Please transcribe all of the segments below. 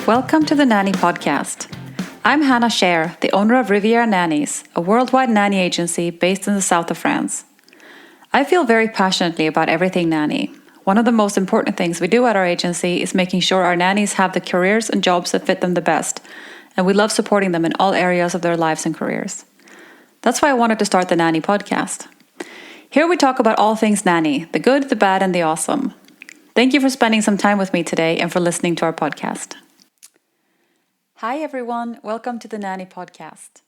Welcome to the Nanny Podcast. I'm Hannah Scher, the owner of Riviera Nannies, a worldwide nanny agency based in the south of France. I feel very passionately about everything nanny. One of the most important things we do at our agency is making sure our nannies have the careers and jobs that fit them the best, and we love supporting them in all areas of their lives and careers. That's why I wanted to start the Nanny Podcast. Here we talk about all things nanny, the good, the bad, and the awesome. Thank you for spending some time with me today and for listening to our podcast. Hi everyone, welcome to the Nanny Podcast.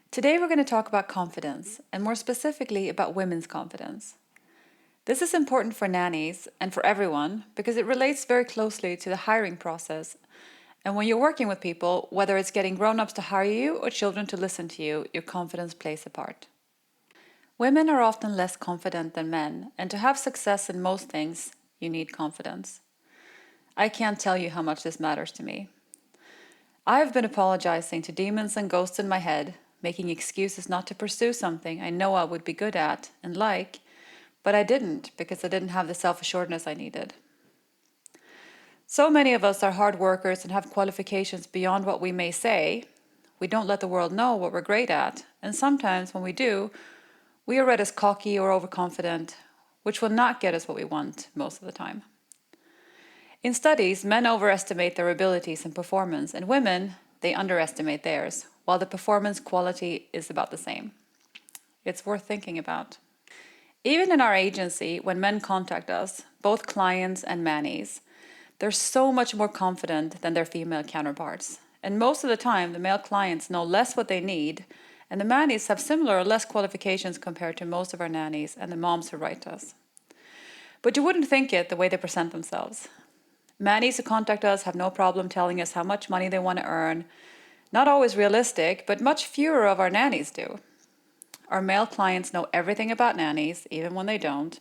Today we're going to talk about confidence, and more specifically about women's confidence. This is important for nannies and for everyone because it relates very closely to the hiring process. And when you're working with people, whether it's getting grown-ups to hire you or children to listen to you, your confidence plays a part. Women are often less confident than men, and to have success in most things, you need confidence. I can't tell you how much this matters to me. I have been apologizing to demons and ghosts in my head, making excuses not to pursue something I know I would be good at and like, but I didn't because I didn't have the self-assuredness I needed. So many of us are hard workers and have qualifications beyond what we may say. We don't let the world know what we're great at, and sometimes when we do, we are read as cocky or overconfident, which will not get us what we want most of the time. In studies, men overestimate their abilities and performance, and women, they underestimate theirs, while the performance quality is about the same. It's worth thinking about. Even in our agency, when men contact us, both clients and nannies, they're so much more confident than their female counterparts. And most of the time, the male clients know less what they need, and the nannies have similar or less qualifications compared to most of our nannies and the moms who write to us. But you wouldn't think it the way they present themselves. Nannies who contact us have no problem telling us how much money they want to earn. Not always realistic, but much fewer of our nannies do. Our male clients know everything about nannies, even when they don't,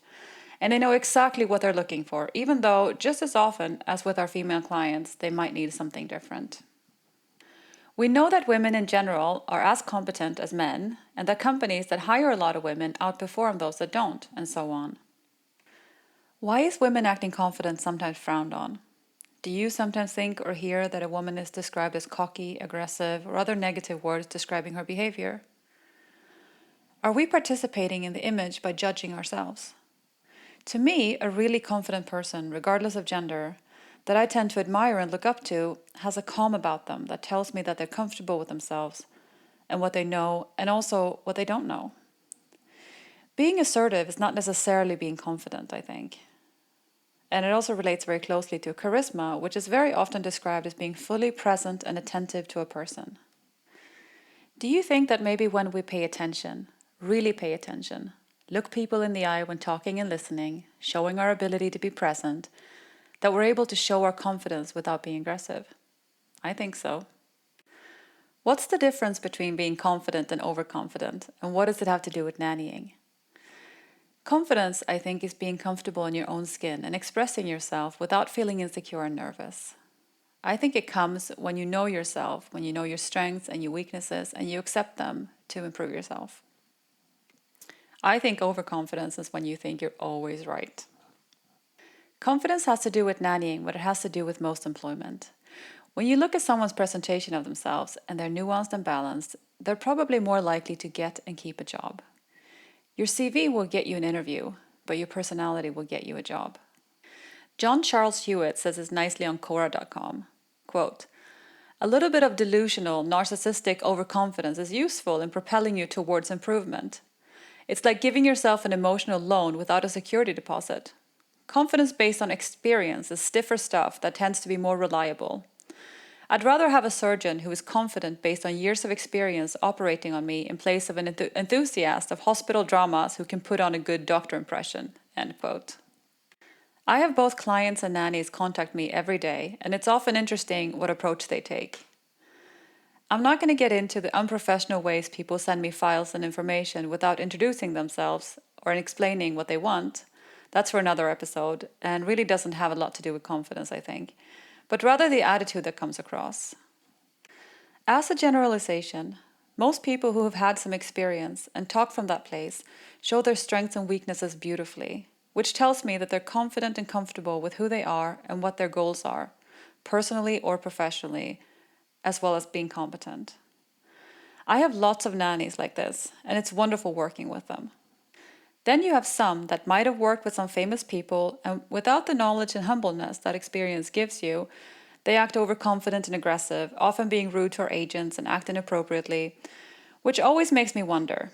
and they know exactly what they're looking for, even though just as often as with our female clients, they might need something different. We know that women in general are as competent as men, and that companies that hire a lot of women outperform those that don't, and so on. Why is women acting confident sometimes frowned on? Do you sometimes think or hear that a woman is described as cocky, aggressive, or other negative words describing her behavior? Are we participating in the image by judging ourselves? To me, a really confident person, regardless of gender, that I tend to admire and look up to, has a calm about them that tells me that they're comfortable with themselves and what they know, and also what they don't know. Being assertive is not necessarily being confident, I think. And it also relates very closely to charisma, which is very often described as being fully present and attentive to a person. Do you think that maybe when we pay attention, really pay attention, look people in the eye when talking and listening, showing our ability to be present, that we're able to show our confidence without being aggressive? I think so. What's the difference between being confident and overconfident, and what does it have to do with nannying? Confidence, I think, is being comfortable in your own skin and expressing yourself without feeling insecure and nervous. I think it comes when you know yourself, when you know your strengths and your weaknesses, and you accept them to improve yourself. I think overconfidence is when you think you're always right. Confidence has to do with nannying, but it has to do with most employment. When you look at someone's presentation of themselves and they're nuanced and balanced, they're probably more likely to get and keep a job. Your CV will get you an interview, but your personality will get you a job. John Charles Hewitt says this nicely on Quora.com, quote, "A little bit of delusional, narcissistic overconfidence is useful in propelling you towards improvement. It's like giving yourself an emotional loan without a security deposit. Confidence based on experience is stiffer stuff that tends to be more reliable. I'd rather have a surgeon who is confident based on years of experience operating on me in place of an enthusiast of hospital dramas who can put on a good doctor impression," end quote. I have both clients and nannies contact me every day, and it's often interesting what approach they take. I'm not going to get into the unprofessional ways people send me files and information without introducing themselves or explaining what they want. That's for another episode, and really doesn't have a lot to do with confidence, I think, but rather the attitude that comes across. As a generalization, most people who have had some experience and talk from that place show their strengths and weaknesses beautifully, which tells me that they're confident and comfortable with who they are and what their goals are, personally or professionally, as well as being competent. I have lots of nannies like this, and it's wonderful working with them. Then you have some that might have worked with some famous people, and without the knowledge and humbleness that experience gives you, they act overconfident and aggressive, often being rude to our agents and act inappropriately, which always makes me wonder.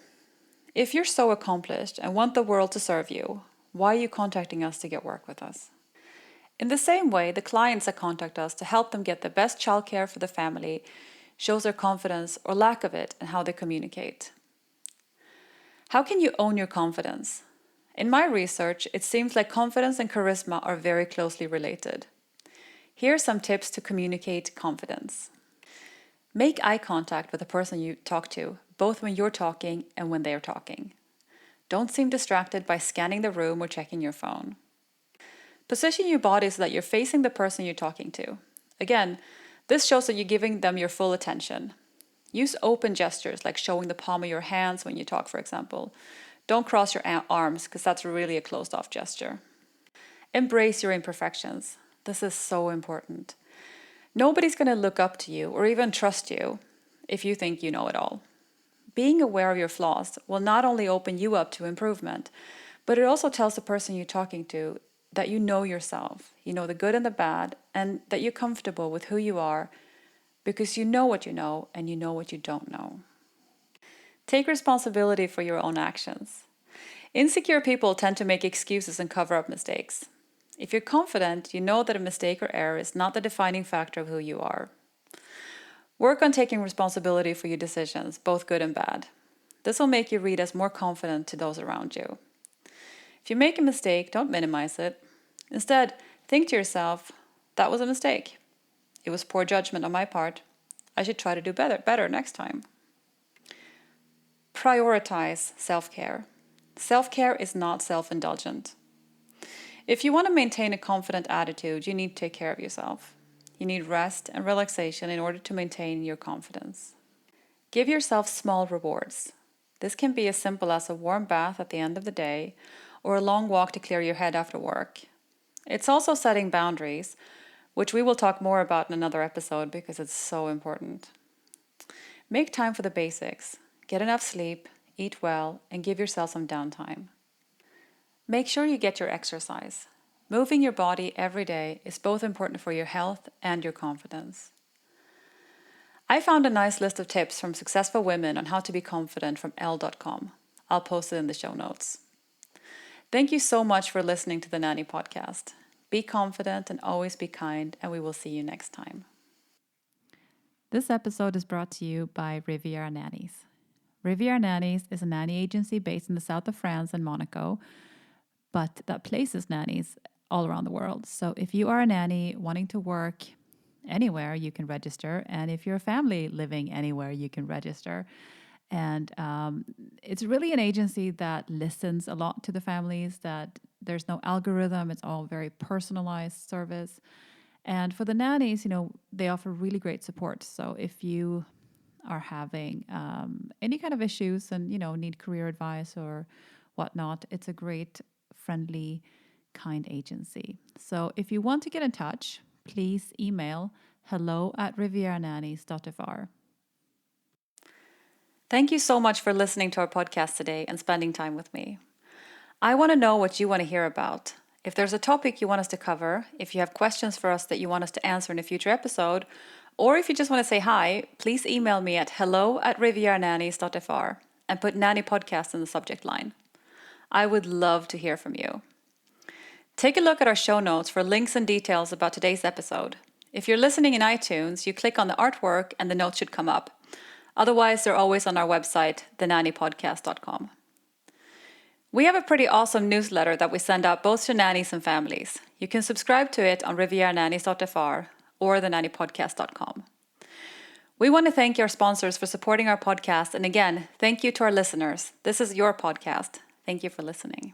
If you're so accomplished and want the world to serve you, why are you contacting us to get work with us? In the same way, the clients that contact us to help them get the best childcare for the family shows their confidence or lack of it in how they communicate. How can you own your confidence? In my research, it seems like confidence and charisma are very closely related. Here are some tips to communicate confidence. Make eye contact with the person you talk to, both when you're talking and when they're talking. Don't seem distracted by scanning the room or checking your phone. Position your body so that you're facing the person you're talking to. Again, this shows that you're giving them your full attention. Use open gestures like showing the palm of your hands when you talk, for example. Don't cross your arms because that's really a closed-off gesture. Embrace your imperfections. This is so important. Nobody's going to look up to you or even trust you if you think you know it all. Being aware of your flaws will not only open you up to improvement, but it also tells the person you're talking to that you know yourself, you know the good and the bad, and that you're comfortable with who you are because you know what you know and you know what you don't know. Take responsibility for your own actions. Insecure people tend to make excuses and cover up mistakes. If you're confident, you know that a mistake or error is not the defining factor of who you are. Work on taking responsibility for your decisions, both good and bad. This will make you read as more confident to those around you. If you make a mistake, don't minimize it. Instead, think to yourself, that was a mistake. It was poor judgment on my part. I should try to do better next time. Prioritize self-care. Self-care is not self-indulgent. If you want to maintain a confident attitude, you need to take care of yourself. You need rest and relaxation in order to maintain your confidence. Give yourself small rewards. This can be as simple as a warm bath at the end of the day or a long walk to clear your head after work. It's also setting boundaries, which we will talk more about in another episode because it's so important. Make time for the basics. Get enough sleep, eat well, and give yourself some downtime. Make sure you get your exercise. Moving your body every day is both important for your health and your confidence. I found a nice list of tips from successful women on how to be confident from Elle.com. I'll post it in the show notes. Thank you so much for listening to the Nanny Podcast. Be confident and always be kind, and we will see you next time. This episode is brought to you by Riviera Nannies. Riviera Nannies is a nanny agency based in the south of France and Monaco, but that places nannies all around the world. So if you are a nanny wanting to work anywhere, you can register. And if you're a family living anywhere, you can register. And it's really an agency that listens a lot to the families, that there's no algorithm. It's all very personalized service. And for the nannies, they offer really great support. So if you are having any kind of issues and, need career advice or whatnot, it's a great, friendly, kind agency. So if you want to get in touch, please email hello@rivieranannies.fr. Thank you so much for listening to our podcast today and spending time with me. I want to know what you want to hear about. If there's a topic you want us to cover, if you have questions for us that you want us to answer in a future episode, or if you just want to say hi, please email me at hello@rivieranannies.fr and put Nanny Podcast in the subject line. I would love to hear from you. Take a look at our show notes for links and details about today's episode. If you're listening in iTunes, you click on the artwork and the notes should come up. Otherwise, they're always on our website, thenannypodcast.com. We have a pretty awesome newsletter that we send out both to nannies and families. You can subscribe to it on rivieranannies.fr or thenannypodcast.com. We want to thank our sponsors for supporting our podcast. And again, thank you to our listeners. This is your podcast. Thank you for listening.